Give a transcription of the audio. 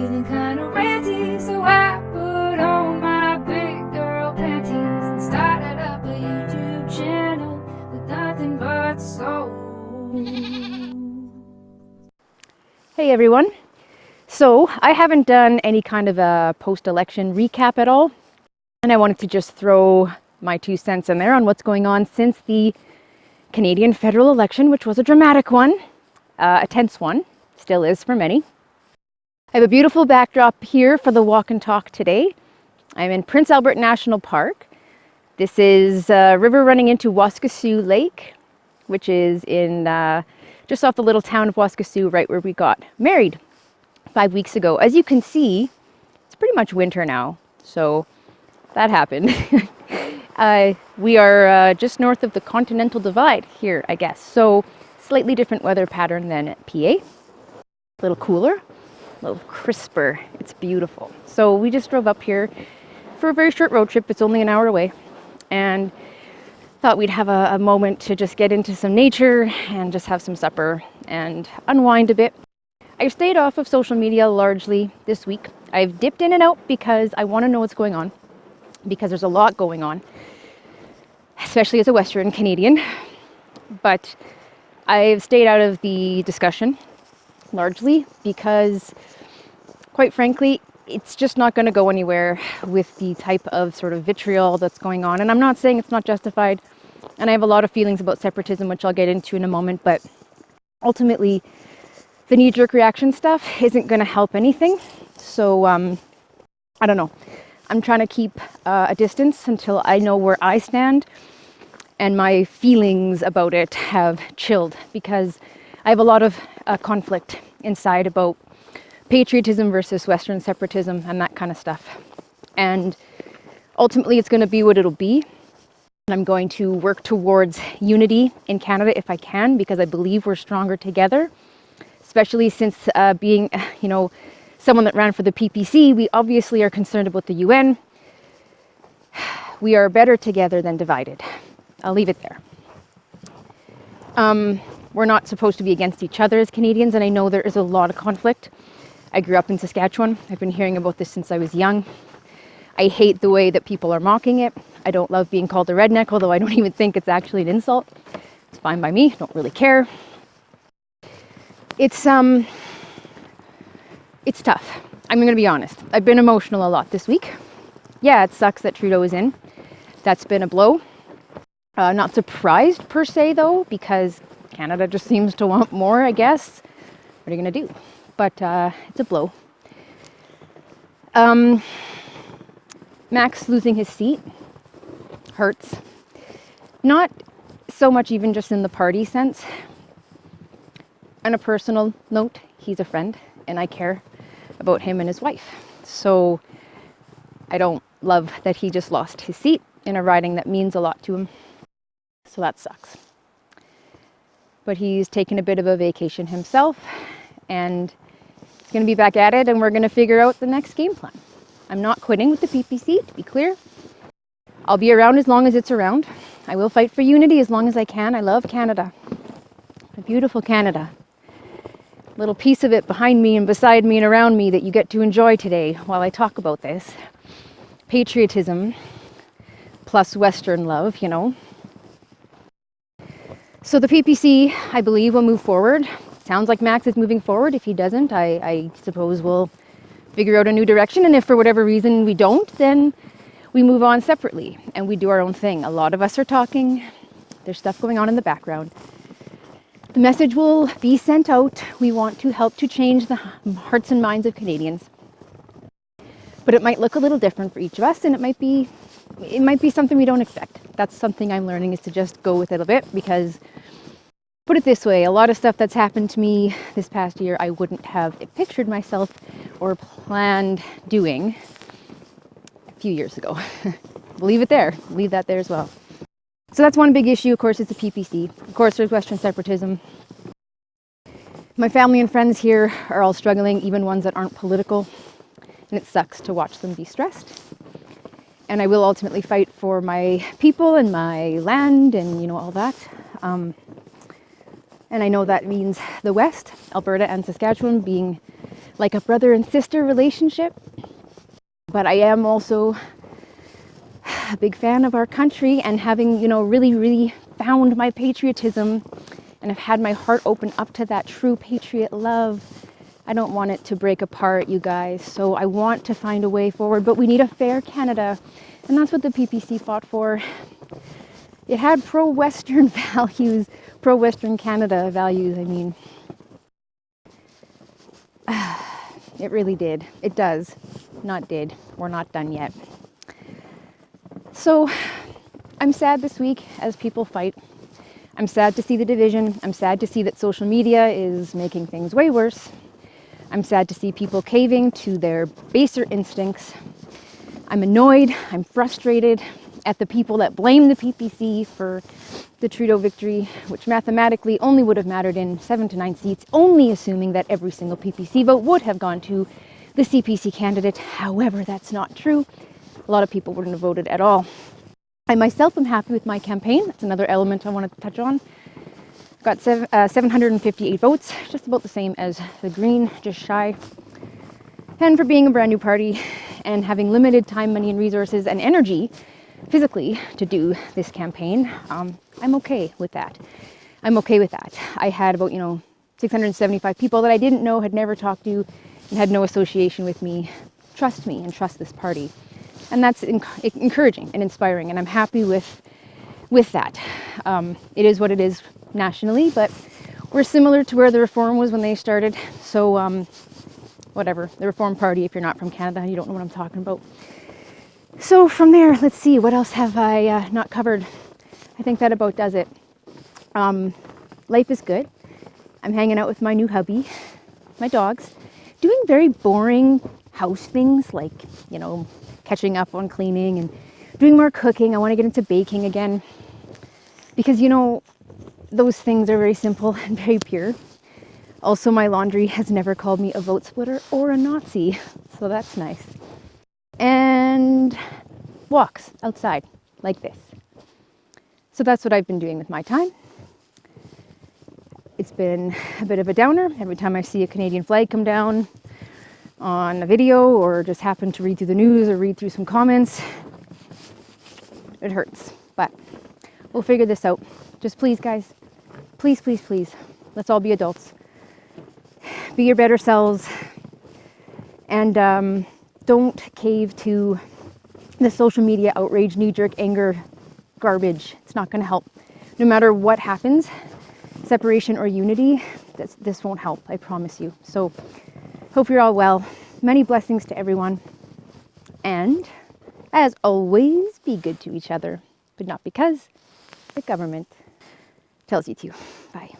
feeling kind of ranty, so I put on my big girl panties and started up a YouTube channel with nothing but soul. Hey everyone. So I haven't done any kind of a post-election recap at all, and I wanted to just throw my 2 cents in there on what's going on since the Canadian federal election, which was a dramatic one, a tense one, still is for many. I have a beautiful backdrop here for the walk and talk today. I'm in Prince Albert National Park. This is a river running into Waskesiu Lake, which is in just off the little town of Waskesiu, right where we got married 5 weeks ago. As you can see, it's pretty much winter now, so that happened. We are just north of the Continental Divide here, I guess. So slightly different weather pattern than PA. A little cooler, a little crisper. It's beautiful. So we just drove up here for a very short road trip. It's only an hour away, and thought we'd have a moment to just get into some nature and just have some supper and unwind a bit. I've stayed off of social media largely this week. I've dipped in and out because I want to know what's going on, because there's a lot going on, especially as a Western Canadian. But I've stayed out of the discussion largely because, quite frankly, it's just not going to go anywhere with the type of sort of vitriol that's going on. And I'm not saying it's not justified. And I have a lot of feelings about separatism, which I'll get into in a moment. But ultimately, the knee-jerk reaction stuff isn't going to help anything. So, I don't know. I'm trying to keep a distance until I know where I stand. And my feelings about it have chilled because I have a lot of conflict inside about patriotism versus Western separatism and that kind of stuff. And ultimately, it's going to be what it'll be. And I'm going to work towards unity in Canada if I can, because I believe we're stronger together, especially since being, someone that ran for the PPC, we obviously are concerned about the UN. We are better together than divided. I'll leave it there. We're not supposed to be against each other as Canadians, and I know there is a lot of conflict. I grew up in Saskatchewan. I've been hearing about this since I was young. I hate the way that people are mocking it. I don't love being called a redneck, although I don't even think it's actually an insult. It's fine by me. Don't really care. It's tough. I'm going to be honest. I've been emotional a lot this week. Yeah, it sucks that Trudeau is in. That's been a blow. Not surprised per se, though, because Canada just seems to want more, I guess. What are you going to do? But it's a blow. Max losing his seat hurts. Not so much even just in the party sense. On a personal note, he's a friend, and I care about him and his wife. So I don't love that he just lost his seat in a riding that means a lot to him. So that sucks. But he's taken a bit of a vacation himself, and he's going to be back at it, and we're going to figure out the next game plan. I'm not quitting with the PPC, to be clear. I'll be around as long as it's around. I will fight for unity as long as I can. I love Canada. A beautiful Canada. A little piece of it behind me and beside me and around me that you get to enjoy today while I talk about this. Patriotism plus Western love, So the PPC, I believe, will move forward. Sounds like Max is moving forward. If he doesn't, I suppose we'll figure out a new direction. And if for whatever reason we don't, then we move on separately and we do our own thing. A lot of us are talking. There's stuff going on in the background. The message will be sent out. We want to help to change the hearts and minds of Canadians. But it might look a little different for each of us, and it might be something we don't expect. That's something I'm learning, is to just go with it a bit, because put it this way, a lot of stuff that's happened to me this past year I wouldn't have pictured myself or planned doing a few years ago. Leave it there. Leave that there as well. So that's one big issue, of course, is the PPC. Of course, there's Western separatism. My family and friends here are all struggling, even ones that aren't political, and it sucks to watch them be stressed. And I will ultimately fight for my people and my land and, all that. And I know that means the West, Alberta and Saskatchewan, being like a brother and sister relationship. But I am also a big fan of our country, and having, really found my patriotism and have had my heart open up to that true patriot love. I don't want it to break apart, you guys. So I want to find a way forward, but we need a fair Canada. And that's what the PPC fought for. It had pro-Western values, pro-Western Canada values, I mean. It really did. It does. Not did. We're not done yet. So I'm sad this week as people fight. I'm sad to see the division. I'm sad to see that social media is making things way worse. I'm sad to see people caving to their baser instincts. I'm annoyed. I'm frustrated at the people that blame the PPC for the Trudeau victory, which mathematically only would have mattered in 7 to 9 seats, only assuming that every single PPC vote would have gone to the CPC candidate. However, that's not true. A lot of people wouldn't have voted at all. I myself am happy with my campaign. That's another element I wanted to touch on. Got 758 votes, just about the same as the Green, just shy. And for being a brand new party and having limited time, money, and resources and energy physically to do this campaign, I'm okay with that. I'm okay with that. I had about, 675 people that I didn't know, had never talked to, and had no association with me, trust me and trust this party. And that's encouraging and inspiring, and I'm happy with that. It is what it is nationally, but we're similar to where the Reform was when they started. So whatever, the Reform Party, if you're not from Canada, you don't know what I'm talking about. So from there, let's see, what else have I not covered? I think that about does it. Life is good. I'm hanging out with my new hubby, my dogs, doing very boring house things like, catching up on cleaning and doing more cooking. I want to get into baking again because, those things are very simple and very pure. Also, my laundry has never called me a vote splitter or a Nazi, so that's nice. And walks outside like this. So that's what I've been doing with my time. It's been a bit of a downer. Every time I see a Canadian flag come down on a video or just happen to read through the news or read through some comments, it hurts. But we'll figure this out. Just please, guys, please, please, please, let's all be adults. Be your better selves, and don't cave to the social media outrage, knee-jerk anger garbage. It's not going to help. No matter what happens, separation or unity, this won't help, I promise you. So hope you're all well. Many blessings to everyone. And as always, be good to each other, but not because the government tells you to. Bye.